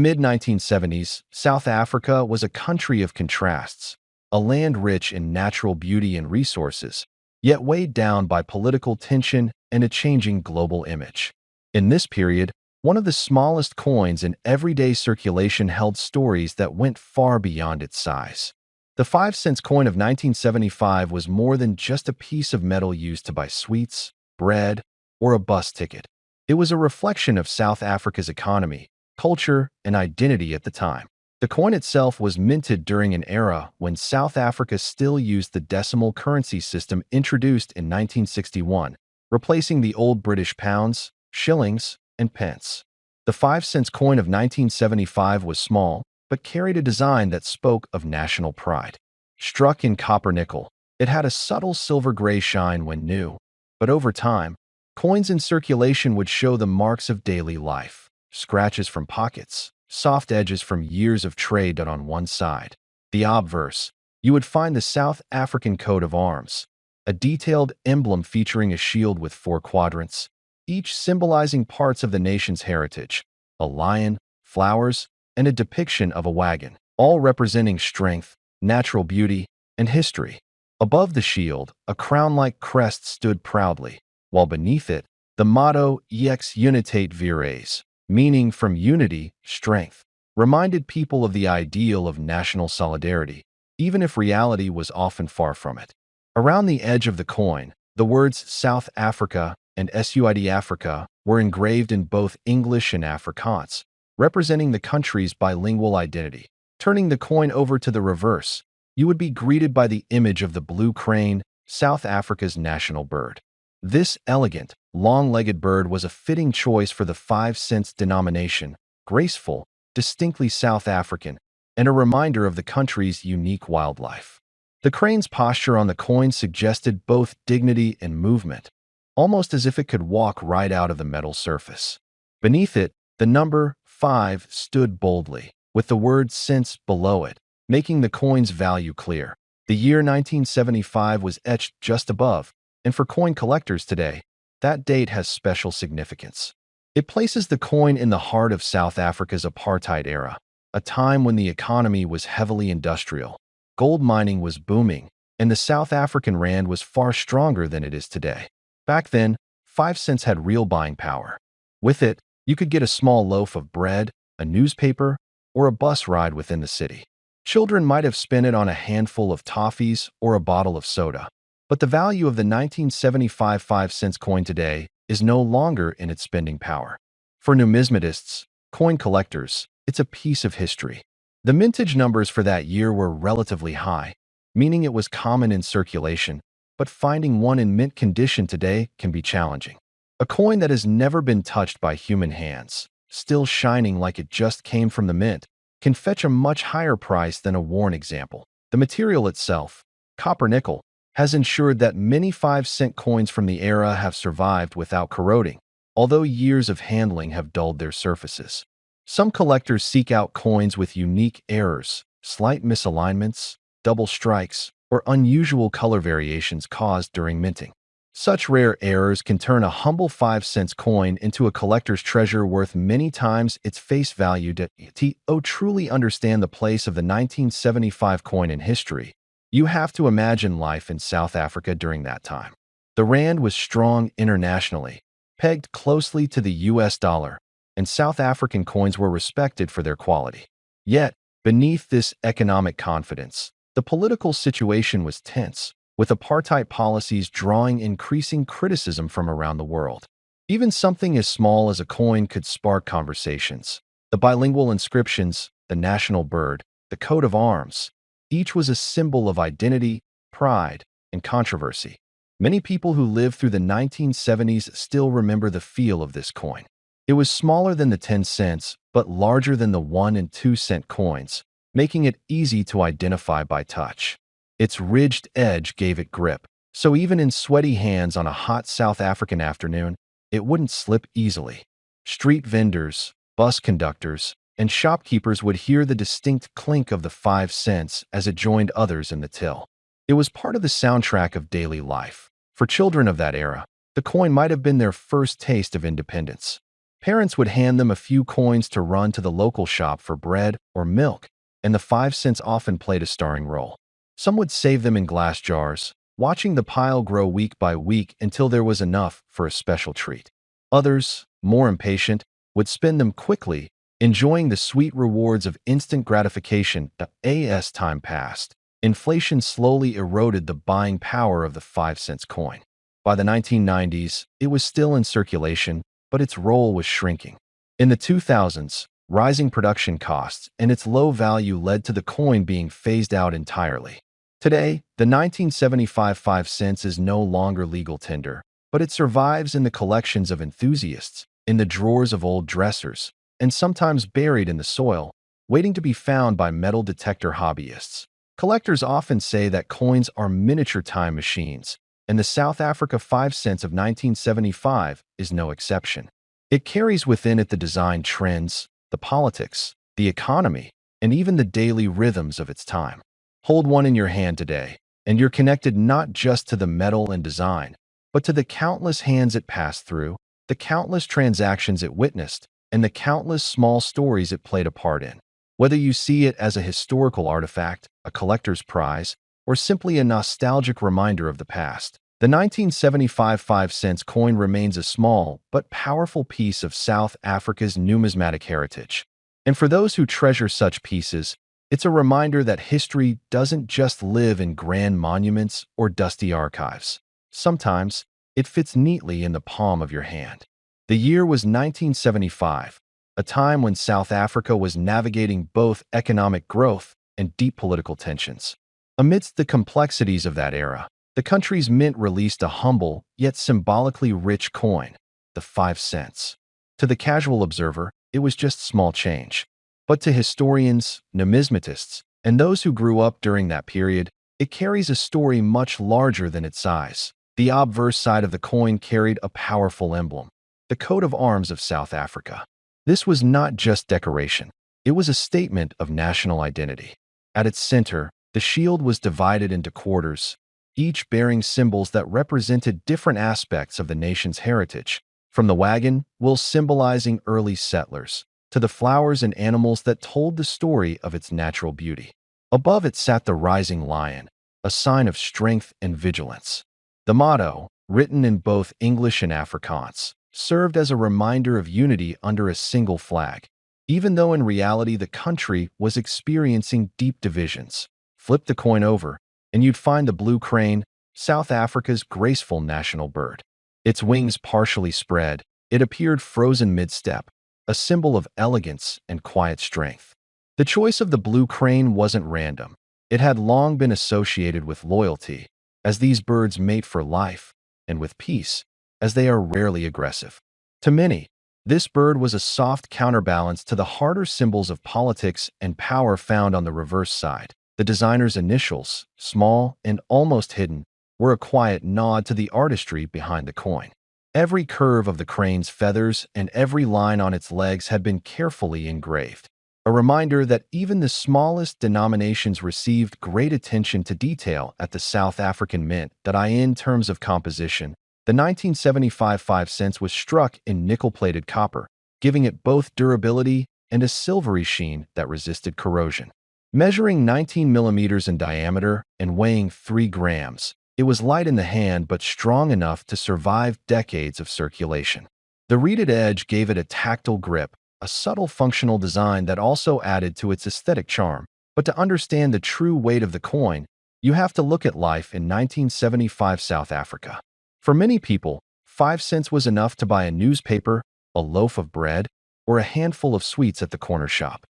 Mid-1970s, South Africa was a country of contrasts, a land rich in natural beauty and resources, yet weighed down by political tension and a changing global image. In this period, one of the smallest coins in everyday circulation held stories that went far beyond its size. The 5-cent coin of 1975 was more than just a piece of metal used to buy sweets, bread, or a bus ticket. It was a reflection of South Africa's economy, culture, and identity at the time. The coin itself was minted during an era when South Africa still used the decimal currency system introduced in 1961, replacing the old British pounds, shillings, and pence. The 5-cent coin of 1975 was small, but carried a design that spoke of national pride. Struck in copper nickel, it had a subtle silver-gray shine when new, but over time, coins in circulation would show the marks of daily life: scratches from pockets, soft edges from years of trade done on one side. The obverse, you would find the South African coat of arms, a detailed emblem featuring a shield with 4 quadrants, each symbolizing parts of the nation's heritage: a lion, flowers, and a depiction of a wagon, all representing strength, natural beauty, and history. Above the shield, a crown-like crest stood proudly, while beneath it, the motto "Ex unitate vires," meaning from unity, strength, reminded people of the ideal of national solidarity, even if reality was often far from it. Around the edge of the coin, the words South Africa and SUID Africa were engraved in both English and Afrikaans, representing the country's bilingual identity. Turning the coin over to the reverse, you would be greeted by the image of the blue crane, South Africa's national bird. This elegant, long-legged bird was a fitting choice for the 5-cent denomination, graceful, distinctly South African, and a reminder of the country's unique wildlife. The crane's posture on the coin suggested both dignity and movement, almost as if it could walk right out of the metal surface. Beneath it, the number 5 stood boldly, with the word cents below it, making the coin's value clear. The year 1975 was etched just above, and for coin collectors today, that date has special significance. It places the coin in the heart of South Africa's apartheid era, a time when the economy was heavily industrial, gold mining was booming, and the South African rand was far stronger than it is today. Back then, 5 cents had real buying power. With it, you could get a small loaf of bread, a newspaper, or a bus ride within the city. Children might have spent it on a handful of toffees or a bottle of soda. But the value of the 1975 5-cent coin today is no longer in its spending power. For numismatists, coin collectors, it's a piece of history. The mintage numbers for that year were relatively high, meaning it was common in circulation, but finding one in mint condition today can be challenging. A coin that has never been touched by human hands, still shining like it just came from the mint, can fetch a much higher price than a worn example. The material itself, copper nickel, has ensured that many 5-cent coins from the era have survived without corroding, although years of handling have dulled their surfaces. Some collectors seek out coins with unique errors, slight misalignments, double strikes, or unusual color variations caused during minting. Such rare errors can turn a humble 5-cent coin into a collector's treasure worth many times its face value. To truly understand the place of the 1975 coin in history, you have to imagine life in South Africa during that time. The rand was strong internationally, pegged closely to the US dollar, and South African coins were respected for their quality. Yet, beneath this economic confidence, the political situation was tense, with apartheid policies drawing increasing criticism from around the world. Even something as small as a coin could spark conversations. The bilingual inscriptions, the national bird, the coat of arms, each was a symbol of identity, pride, and controversy. Many people who lived through the 1970s still remember the feel of this coin. It was smaller than the 10 cents, but larger than the 1 and 2 cent coins, making it easy to identify by touch. Its ridged edge gave it grip, so even in sweaty hands on a hot South African afternoon, it wouldn't slip easily. Street vendors, bus conductors, and shopkeepers would hear the distinct clink of the 5 cents as it joined others in the till. It was part of the soundtrack of daily life. For children of that era, the coin might have been their first taste of independence. Parents would hand them a few coins to run to the local shop for bread or milk, and the 5 cents often played a starring role. Some would save them in glass jars, watching the pile grow week by week until there was enough for a special treat. Others, more impatient, would spend them quickly, enjoying the sweet rewards of instant gratification. As time passed, inflation slowly eroded the buying power of the 5 cents coin. By the 1990s, it was still in circulation, but its role was shrinking. In the 2000s, rising production costs and its low value led to the coin being phased out entirely. Today, the 1975 5 cents is no longer legal tender, but it survives in the collections of enthusiasts, in the drawers of old dressers, and sometimes buried in the soil, waiting to be found by metal detector hobbyists. Collectors often say that coins are miniature time machines, and the South Africa 5 cents of 1975 is no exception. It carries within it the design trends, the politics, the economy, and even the daily rhythms of its time. Hold one in your hand today, and you're connected not just to the metal and design, but to the countless hands it passed through, the countless transactions it witnessed, and the countless small stories it played a part in. Whether you see it as a historical artifact, a collector's prize, or simply a nostalgic reminder of the past, the 1975 5 cents coin remains a small but powerful piece of South Africa's numismatic heritage. And for those who treasure such pieces, it's a reminder that history doesn't just live in grand monuments or dusty archives. Sometimes, it fits neatly in the palm of your hand. The year was 1975, a time when South Africa was navigating both economic growth and deep political tensions. Amidst the complexities of that era, the country's mint released a humble yet symbolically rich coin, the 5 cents. To the casual observer, it was just small change. But to historians, numismatists, and those who grew up during that period, it carries a story much larger than its size. The obverse side of the coin carried a powerful emblem, the coat of arms of South Africa. This was not just decoration. It was a statement of national identity. At its center, the shield was divided into quarters, each bearing symbols that represented different aspects of the nation's heritage, from the wagon wheel symbolizing early settlers, to the flowers and animals that told the story of its natural beauty. Above it sat the rising lion, a sign of strength and vigilance. The motto, written in both English and Afrikaans, served as a reminder of unity under a single flag, even though in reality the country was experiencing deep divisions. Flip the coin over, and you'd find the blue crane, South Africa's graceful national bird. Its wings partially spread, it appeared frozen mid-step, a symbol of elegance and quiet strength. The choice of the blue crane wasn't random. It had long been associated with loyalty, as these birds mate for life, and with peace, as they are rarely aggressive. To many, this bird was a soft counterbalance to the harder symbols of politics and power found on the reverse side. The designer's initials, small and almost hidden, were a quiet nod to the artistry behind the coin. Every curve of the crane's feathers and every line on its legs had been carefully engraved, a reminder that even the smallest denominations received great attention to detail at the South African Mint. In terms of composition, the 1975 5 cents was struck in nickel-plated copper, giving it both durability and a silvery sheen that resisted corrosion. Measuring 19 millimeters in diameter and weighing 3 grams, it was light in the hand but strong enough to survive decades of circulation. The reeded edge gave it a tactile grip, a subtle functional design that also added to its aesthetic charm. But to understand the true weight of the coin, you have to look at life in 1975 South Africa. For many people, 5 cents was enough to buy a newspaper, a loaf of bread, or a handful of sweets at the corner shop.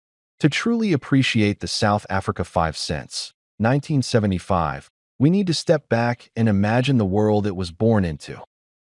To truly appreciate the South Africa 5 cents, 1975, we need to step back and imagine the world it was born into.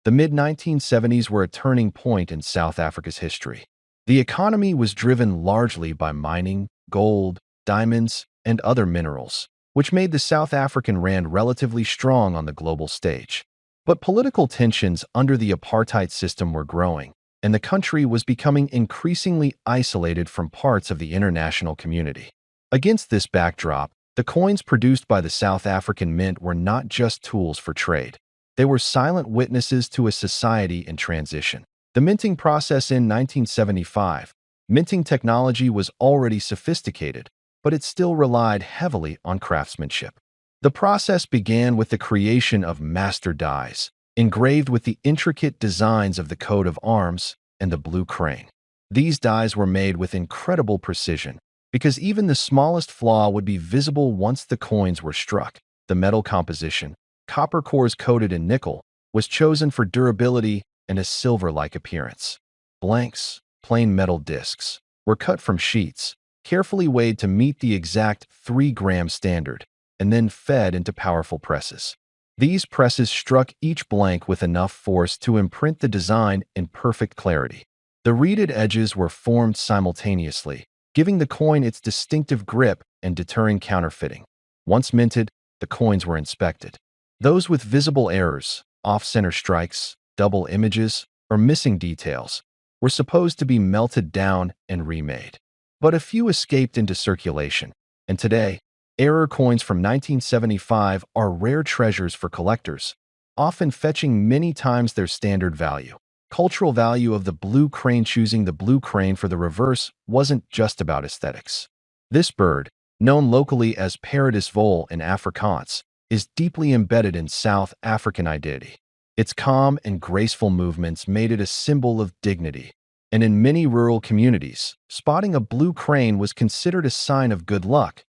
The mid-1970s were a turning point in South Africa's history. The economy was driven largely by mining, gold, diamonds, and other minerals, which made the South African rand relatively strong on the global stage. But political tensions under the apartheid system were growing, and the country was becoming increasingly isolated from parts of the international community. Against this backdrop, the coins produced by the South African Mint were not just tools for trade. They were silent witnesses to a society in transition. The minting process in 1975. Minting technology was already sophisticated, but it still relied heavily on craftsmanship. The process began with the creation of master dies, engraved with the intricate designs of the coat of arms and the blue crane. These dies were made with incredible precision, because even the smallest flaw would be visible once the coins were struck. The metal composition, copper cores coated in nickel, was chosen for durability and a silver-like appearance. Blanks, plain metal discs, were cut from sheets, carefully weighed to meet the exact 3-gram standard, and then fed into powerful presses. These presses struck each blank with enough force to imprint the design in perfect clarity. The reeded edges were formed simultaneously, giving the coin its distinctive grip and deterring counterfeiting. Once minted, the coins were inspected. Those with visible errors, off-center strikes, double images, or missing details were supposed to be melted down and remade. But a few escaped into circulation, and today, error coins from 1975 are rare treasures for collectors, often fetching many times their standard value. Cultural value of the blue crane. Choosing the blue crane for the reverse wasn't just about aesthetics. This bird, known locally as Paradis vol in Afrikaans, is deeply embedded in South African identity. Its calm and graceful movements made it a symbol of dignity, and in many rural communities, spotting a blue crane was considered a sign of good luck.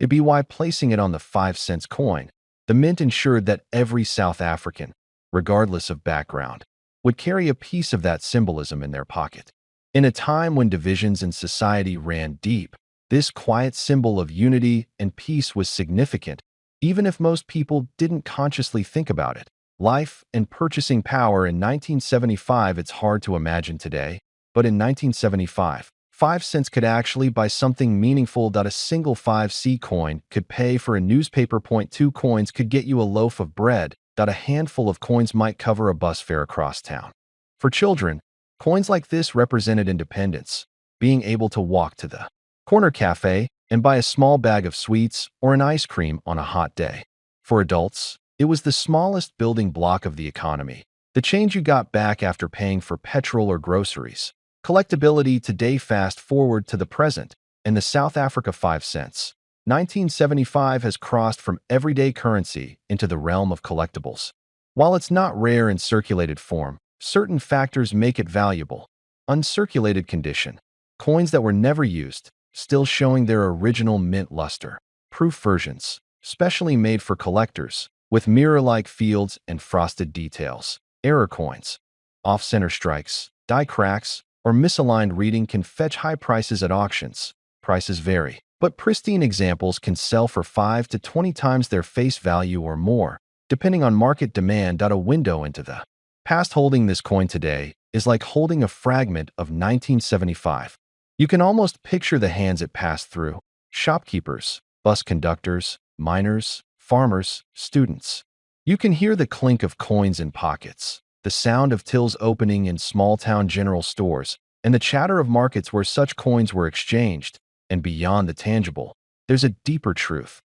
It'd be why placing it on the 5-cent coin, the mint ensured that every South African, regardless of background, would carry a piece of that symbolism in their pocket. In a time when divisions in society ran deep, this quiet symbol of unity and peace was significant, even if most people didn't consciously think about it. Life and purchasing power in 1975. It's hard to imagine today, but in 1975, 5 cents could actually buy something meaningful. A single 5C coin could pay for a newspaper. 2 coins could get you a loaf of bread. A handful of coins might cover a bus fare across town. For children, coins like this represented independence, being able to walk to the corner cafe and buy a small bag of sweets or an ice cream on a hot day. For adults, it was the smallest building block of the economy, the change you got back after paying for petrol or groceries. Collectability today. Fast forward to the present, and the South Africa 5 cents. 1975 has crossed from everyday currency into the realm of collectibles. While it's not rare in circulated form, certain factors make it valuable. Uncirculated condition. Coins that were never used, still showing their original mint luster. Proof versions, specially made for collectors, with mirror-like fields and frosted details. Error coins. Off-center strikes, die cracks, or misaligned reading can fetch high prices at auctions. Prices vary, but pristine examples can sell for 5 to 20 times their face value or more, depending on market demand. A window into the past. Holding this coin today is like holding a fragment of 1975. You can almost picture the hands it passed through: shopkeepers, bus conductors, miners, farmers, students. You can hear the clink of coins in pockets, the sound of tills opening in small-town general stores, and the chatter of markets where such coins were exchanged. And beyond the tangible, there's a deeper truth.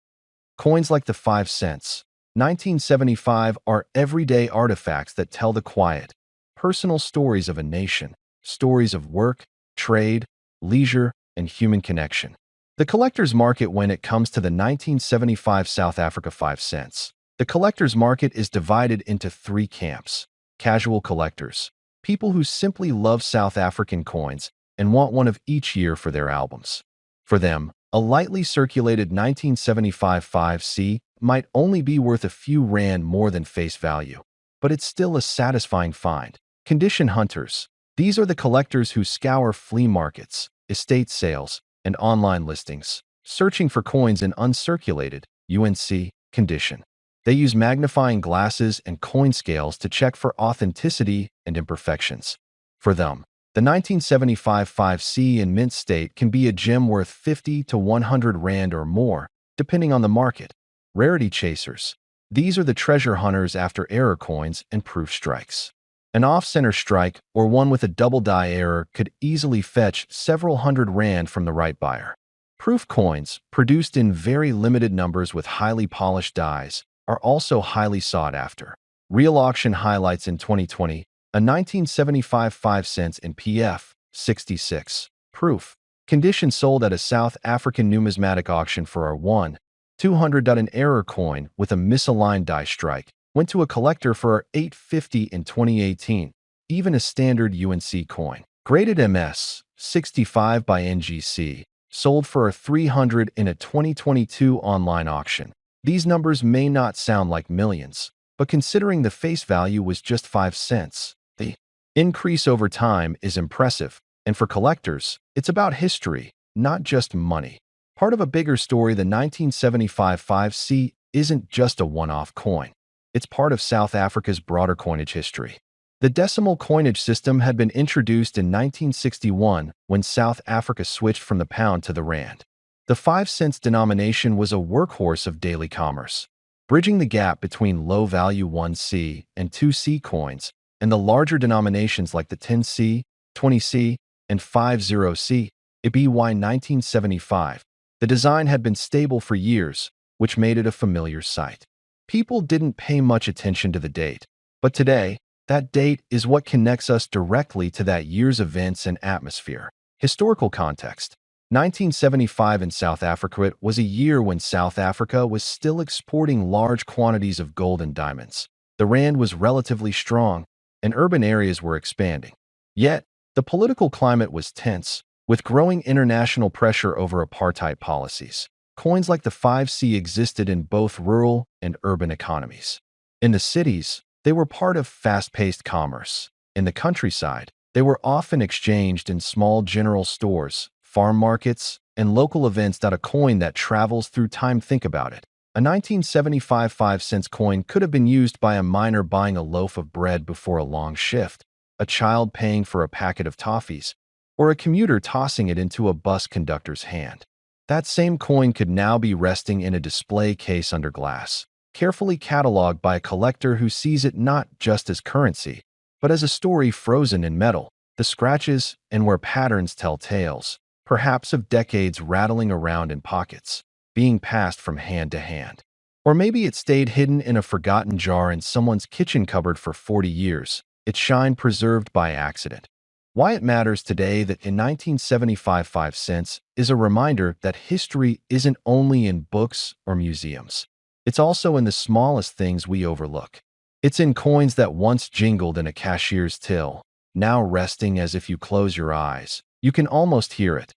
Coins like the 5 cents, 1975 are everyday artifacts that tell the quiet, personal stories of a nation, stories of work, trade, leisure, and human connection. The collector's market. When it comes to the 1975 South Africa 5 cents, the collector's market is divided into 3 camps. Casual collectors, people who simply love South African coins and want one of each year for their albums. For them, a lightly circulated 1975 5C might only be worth a few rand more than face value, but it's still a satisfying find. Condition hunters. These are the collectors who scour flea markets, estate sales, and online listings, searching for coins in uncirculated UNC condition. They use magnifying glasses and coin scales to check for authenticity and imperfections. For them, the 1975 5C in mint state can be a gem worth 50 to 100 rand or more, depending on the market. Rarity chasers. These are the treasure hunters after error coins and proof strikes. An off-center strike or one with a double die error could easily fetch several hundred rand from the right buyer. Proof coins, produced in very limited numbers with highly polished dies, are also highly sought after. Real auction highlights in 2020, A 1975 5 cents in PF 66. Proof. Condition sold at a South African numismatic auction for R1. 200. An error coin with a misaligned die strike went to a collector for R850 in 2018. Even a standard UNC coin, graded MS 65 by NGC, sold for R300 in a 2022 online auction. These numbers may not sound like millions, but considering the face value was just 5 cents, the increase over time is impressive. And for collectors, it's about history, not just money. Part of a bigger story, the 1975 5C isn't just a one-off coin. It's part of South Africa's broader coinage history. The decimal coinage system had been introduced in 1961 when South Africa switched from the pound to the rand. The 5 cents denomination was a workhorse of daily commerce, bridging the gap between low-value 1C and 2C coins and the larger denominations like the 10C, 20C, and 50C. BY 1975. The design had been stable for years, which made it a familiar sight. People didn't pay much attention to the date, but today, that date is what connects us directly to that year's events and atmosphere. Historical context. 1975 in South Africa was a year when South Africa was still exporting large quantities of gold and diamonds. The rand was relatively strong, and urban areas were expanding. Yet, the political climate was tense, with growing international pressure over apartheid policies. Coins like the 5C existed in both rural and urban economies. In the cities, they were part of fast-paced commerce. In the countryside, they were often exchanged in small general stores, farm markets, and local events. A coin that travels through time. Think about it. A 1975 5 cents coin could have been used by a miner buying a loaf of bread before a long shift, a child paying for a packet of toffees, or a commuter tossing it into a bus conductor's hand. That same coin could now be resting in a display case under glass, carefully cataloged by a collector who sees it not just as currency, but as a story frozen in metal. The scratches and where patterns tell tales, perhaps of decades rattling around in pockets, being passed from hand to hand. Or maybe it stayed hidden in a forgotten jar in someone's kitchen cupboard for 40 years, its shine preserved by accident. Why it matters today that in 1975 5 cents is a reminder that history isn't only in books or museums. It's also in the smallest things we overlook. It's in coins that once jingled in a cashier's till, now resting as if you close your eyes. You can almost hear it.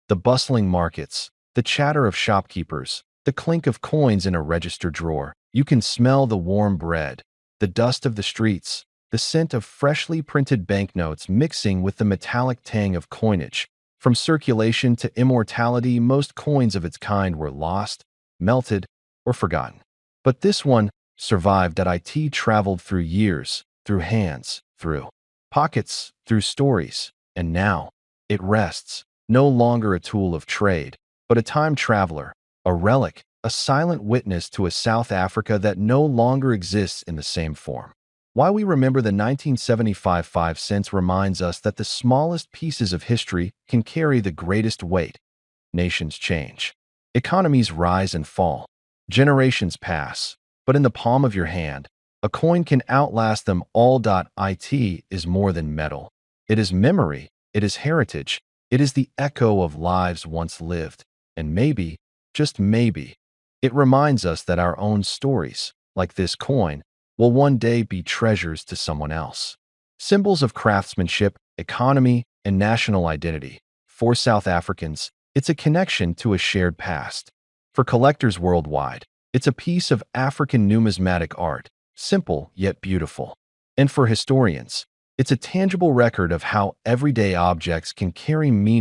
The bustling markets, the chatter of shopkeepers, the clink of coins in a register drawer. You can smell the warm bread, the dust of the streets, the scent of freshly printed banknotes mixing with the metallic tang of coinage. From circulation to immortality, most coins of its kind were lost, melted, or forgotten. But this one survived. It traveled through years, through hands, through pockets, through stories, and now it rests, no longer a tool of trade, but a time traveler, a relic, a silent witness to a South Africa that no longer exists in the same form. Why we remember the 1975 5 cents reminds us that the smallest pieces of history can carry the greatest weight. Nations change. Economies rise and fall. Generations pass. But in the palm of your hand, a coin can outlast them all. It is more than metal. It is memory. It is heritage. It is the echo of lives once lived. And maybe, just maybe, it reminds us that our own stories, like this coin, will one day be treasures to someone else. Symbols of craftsmanship, economy, and national identity. For South Africans, it's a connection to a shared past. For collectors worldwide, it's a piece of African numismatic art, simple yet beautiful. And for historians, it's a tangible record of how everyday objects can carry meaning